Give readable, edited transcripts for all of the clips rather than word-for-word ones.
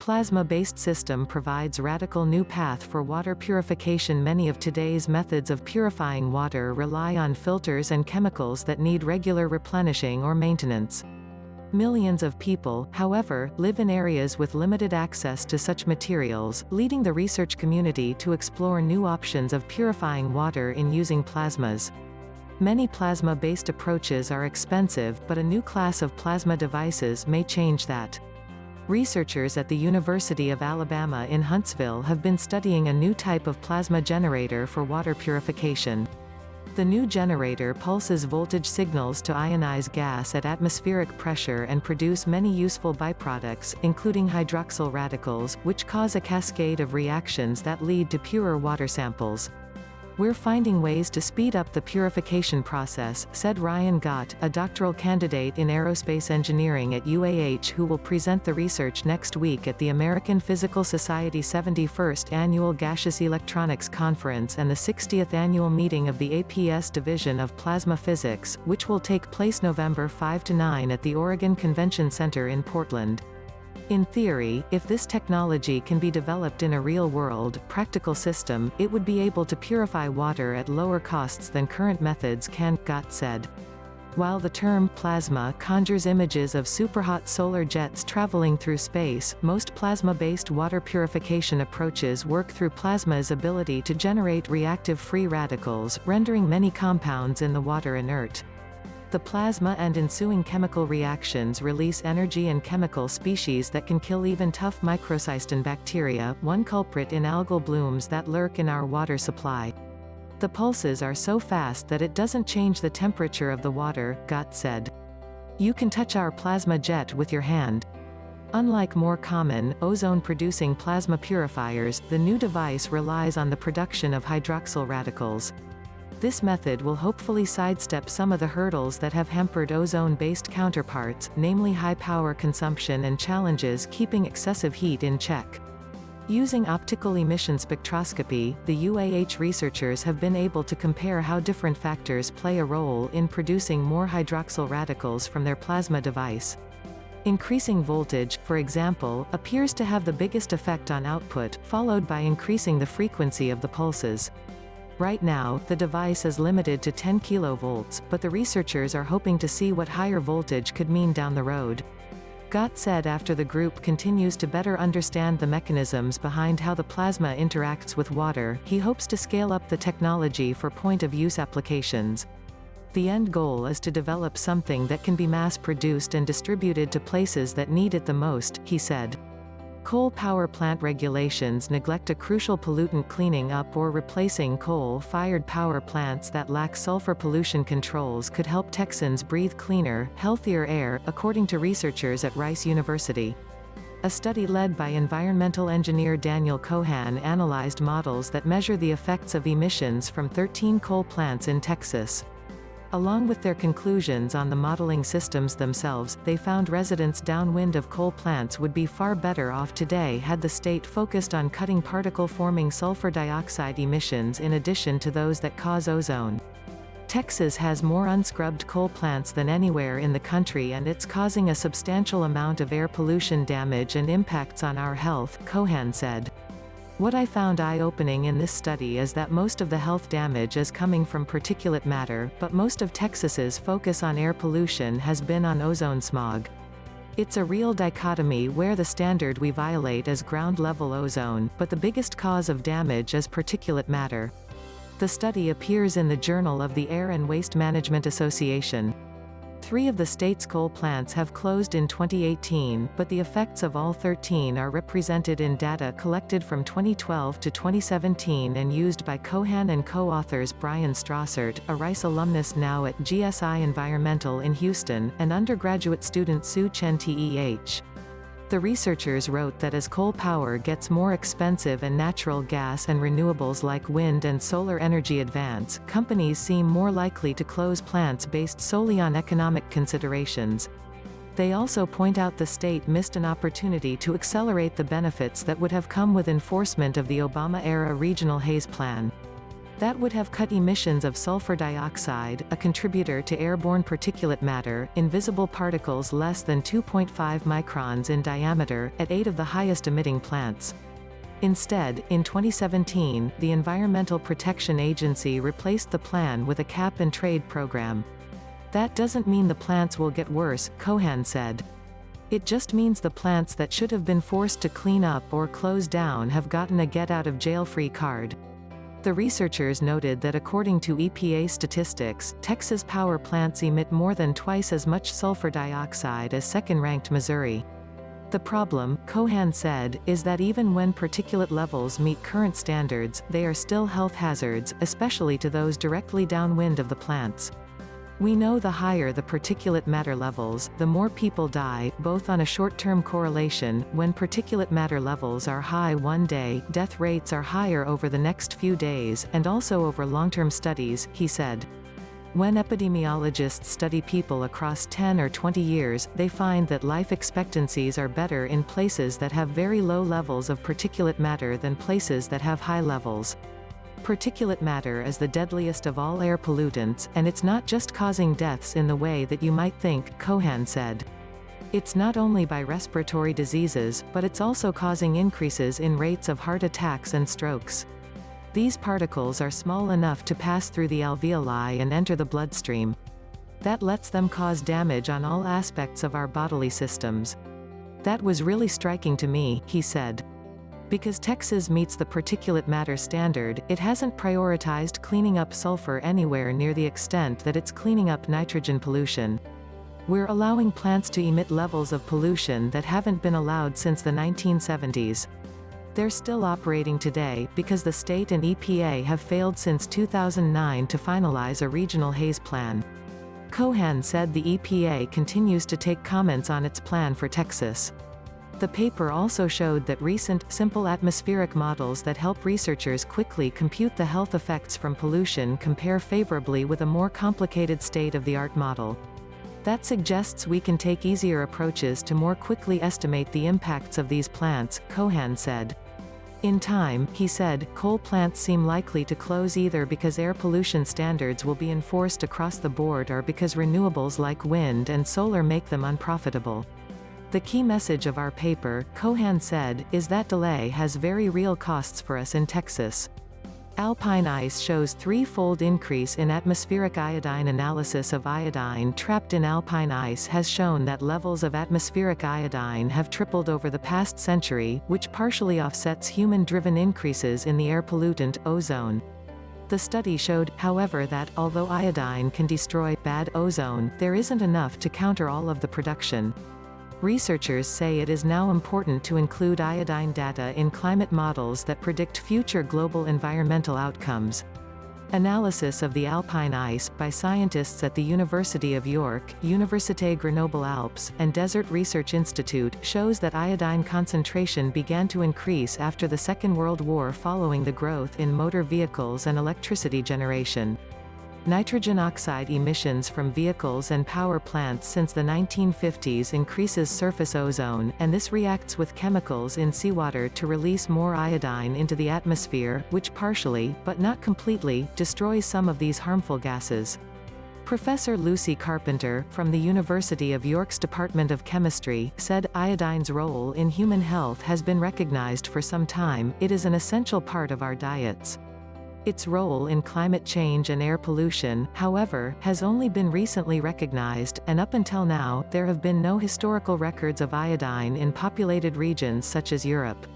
Plasma-based system provides radical new path for water purification. Many of today's methods of purifying water rely on filters and chemicals that need regular replenishing or maintenance. Millions of people, however, live in areas with limited access to such materials, leading the research community to explore new options of purifying water in using plasmas. Many plasma-based approaches are expensive, but a new class of plasma devices may change that. Researchers at the University of Alabama in Huntsville have been studying a new type of plasma generator for water purification. The new generator pulses voltage signals to ionize gas at atmospheric pressure and produce many useful byproducts, including hydroxyl radicals, which cause a cascade of reactions that lead to purer water samples. "We're finding ways to speed up the purification process," said Ryan Gott, a doctoral candidate in aerospace engineering at UAH who will present the research next week at the American Physical Society 71st Annual Gaseous Electronics Conference and the 60th Annual Meeting of the APS Division of Plasma Physics, which will take place November 5 to 9 at the Oregon Convention Center in Portland. In theory, if this technology can be developed in a real-world, practical system, it would be able to purify water at lower costs than current methods can, Gott said. While the term plasma conjures images of superhot solar jets traveling through space, most plasma-based water purification approaches work through plasma's ability to generate reactive free radicals, rendering many compounds in the water inert. The plasma and ensuing chemical reactions release energy and chemical species that can kill even tough microcystin bacteria, one culprit in algal blooms that lurk in our water supply. "The pulses are so fast that it doesn't change the temperature of the water," Gott said. "You can touch our plasma jet with your hand." Unlike more common, ozone-producing plasma purifiers, the new device relies on the production of hydroxyl radicals. This method will hopefully sidestep some of the hurdles that have hampered ozone-based counterparts, namely high power consumption and challenges keeping excessive heat in check. Using optical emission spectroscopy, the UAH researchers have been able to compare how different factors play a role in producing more hydroxyl radicals from their plasma device. Increasing voltage, for example, appears to have the biggest effect on output, followed by increasing the frequency of the pulses. Right now, the device is limited to 10 kV, but the researchers are hoping to see what higher voltage could mean down the road. Gott said after the group continues to better understand the mechanisms behind how the plasma interacts with water, he hopes to scale up the technology for point-of-use applications. The end goal is to develop something that can be mass-produced and distributed to places that need it the most, he said. Coal power plant regulations neglect a crucial pollutant. Cleaning up or replacing coal-fired power plants that lack sulfur pollution controls could help Texans breathe cleaner, healthier air, according to researchers at Rice University. A study led by environmental engineer Daniel Cohan analyzed models that measure the effects of emissions from 13 coal plants in Texas. Along with their conclusions on the modeling systems themselves, they found residents downwind of coal plants would be far better off today had the state focused on cutting particle-forming sulfur dioxide emissions in addition to those that cause ozone. Texas has more unscrubbed coal plants than anywhere in the country, and it's causing a substantial amount of air pollution damage and impacts on our health, Cohan said. What I found eye-opening in this study is that most of the health damage is coming from particulate matter, but most of Texas's focus on air pollution has been on ozone smog. It's a real dichotomy where the standard we violate is ground-level ozone, but the biggest cause of damage is particulate matter. The study appears in the Journal of the Air and Waste Management Association. 3 of the state's coal plants have closed in 2018, but the effects of all 13 are represented in data collected from 2012 to 2017 and used by Cohan and co-authors Brian Strassert, a Rice alumnus now at GSI Environmental in Houston, and undergraduate student Sue Chen Teh. The researchers wrote that as coal power gets more expensive and natural gas and renewables like wind and solar energy advance, companies seem more likely to close plants based solely on economic considerations. They also point out the state missed an opportunity to accelerate the benefits that would have come with enforcement of the Obama-era Regional Haze Plan. That would have cut emissions of sulfur dioxide, a contributor to airborne particulate matter, invisible particles less than 2.5 microns in diameter, at 8 of the highest emitting plants. Instead, in 2017, the Environmental Protection Agency replaced the plan with a cap-and-trade program. That doesn't mean the plants will get worse, Cohan said. It just means the plants that should have been forced to clean up or close down have gotten a get-out-of-jail-free card. The researchers noted that according to EPA statistics, Texas power plants emit more than twice as much sulfur dioxide as second-ranked Missouri. The problem, Cohan said, is that even when particulate levels meet current standards, they are still health hazards, especially to those directly downwind of the plants. We know the higher the particulate matter levels, the more people die, both on a short-term correlation. When particulate matter levels are high one day, death rates are higher over the next few days, and also over long-term studies, he said. When epidemiologists study people across 10 or 20 years, they find that life expectancies are better in places that have very low levels of particulate matter than places that have high levels. Particulate matter is the deadliest of all air pollutants, and it's not just causing deaths in the way that you might think, Cohan said. It's not only by respiratory diseases, but it's also causing increases in rates of heart attacks and strokes. These particles are small enough to pass through the alveoli and enter the bloodstream. That lets them cause damage on all aspects of our bodily systems. That was really striking to me, he said. Because Texas meets the particulate matter standard, it hasn't prioritized cleaning up sulfur anywhere near the extent that it's cleaning up nitrogen pollution. We're allowing plants to emit levels of pollution that haven't been allowed since the 1970s. They're still operating today, because the state and EPA have failed since 2009 to finalize a regional haze plan. Cohan said the EPA continues to take comments on its plan for Texas. The paper also showed that recent, simple atmospheric models that help researchers quickly compute the health effects from pollution compare favorably with a more complicated state-of-the-art model. That suggests we can take easier approaches to more quickly estimate the impacts of these plants, Cohan said. In time, he said, coal plants seem likely to close either because air pollution standards will be enforced across the board or because renewables like wind and solar make them unprofitable. The key message of our paper, Cohan said, is that delay has very real costs for us in Texas. Alpine ice shows threefold increase in atmospheric iodine. Analysis of iodine trapped in alpine ice has shown that levels of atmospheric iodine have tripled over the past century, which partially offsets human-driven increases in the air pollutant, ozone. The study showed, however, that, although iodine can destroy bad ozone, there isn't enough to counter all of the production. Researchers say it is now important to include iodine data in climate models that predict future global environmental outcomes. Analysis of the alpine ice, by scientists at the University of York, Université Grenoble-Alpes, and Desert Research Institute, shows that iodine concentration began to increase after the Second World War following the growth in motor vehicles and electricity generation. Nitrogen oxide emissions from vehicles and power plants since the 1950s increases surface ozone, and this reacts with chemicals in seawater to release more iodine into the atmosphere, which partially, but not completely, destroys some of these harmful gases. Professor Lucy Carpenter, from the University of York's Department of Chemistry, said, iodine's role in human health has been recognized for some time. It is an essential part of our diets. Its role in climate change and air pollution, however, has only been recently recognized, and up until now, there have been no historical records of iodine in populated regions such as Europe.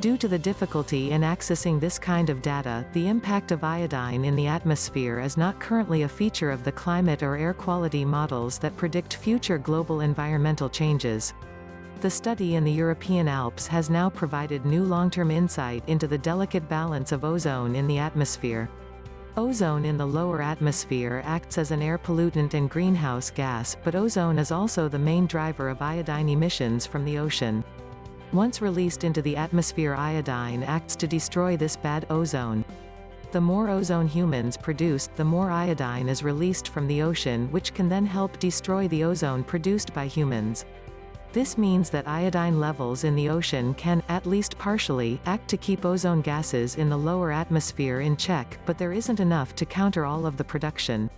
Due to the difficulty in accessing this kind of data, the impact of iodine in the atmosphere is not currently a feature of the climate or air quality models that predict future global environmental changes. The study in the European Alps has now provided new long-term insight into the delicate balance of ozone in the atmosphere. Ozone in the lower atmosphere acts as an air pollutant and greenhouse gas, but ozone is also the main driver of iodine emissions from the ocean. Once released into the atmosphere, iodine acts to destroy this bad ozone. The more ozone humans produce, the more iodine is released from the ocean, which can then help destroy the ozone produced by humans. This means that iodine levels in the ocean can, at least partially, act to keep ozone gases in the lower atmosphere in check, but there isn't enough to counter all of the production.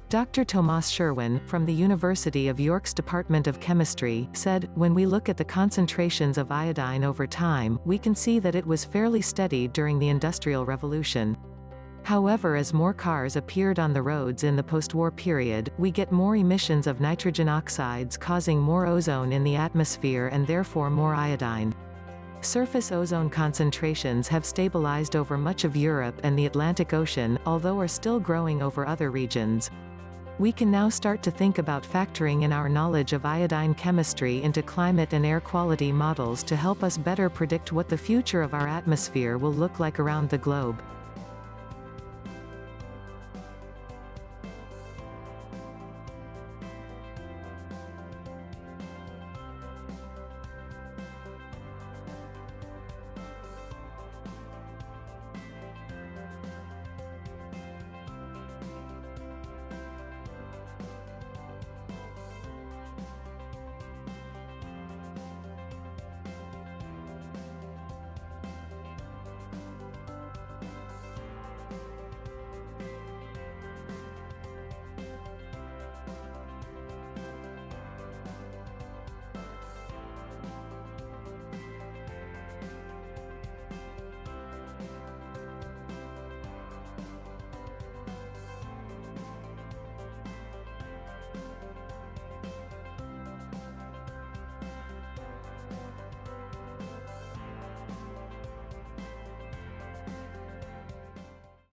Dr. Tomas Sherwin, from the University of York's Department of Chemistry, said, "When we look at the concentrations of iodine over time, we can see that it was fairly steady during the Industrial Revolution. However, as more cars appeared on the roads in the post-war period, we get more emissions of nitrogen oxides causing more ozone in the atmosphere and therefore more iodine. Surface ozone concentrations have stabilized over much of Europe and the Atlantic Ocean, although are still growing over other regions. We can now start to think about factoring in our knowledge of iodine chemistry into climate and air quality models to help us better predict what the future of our atmosphere will look like around the globe."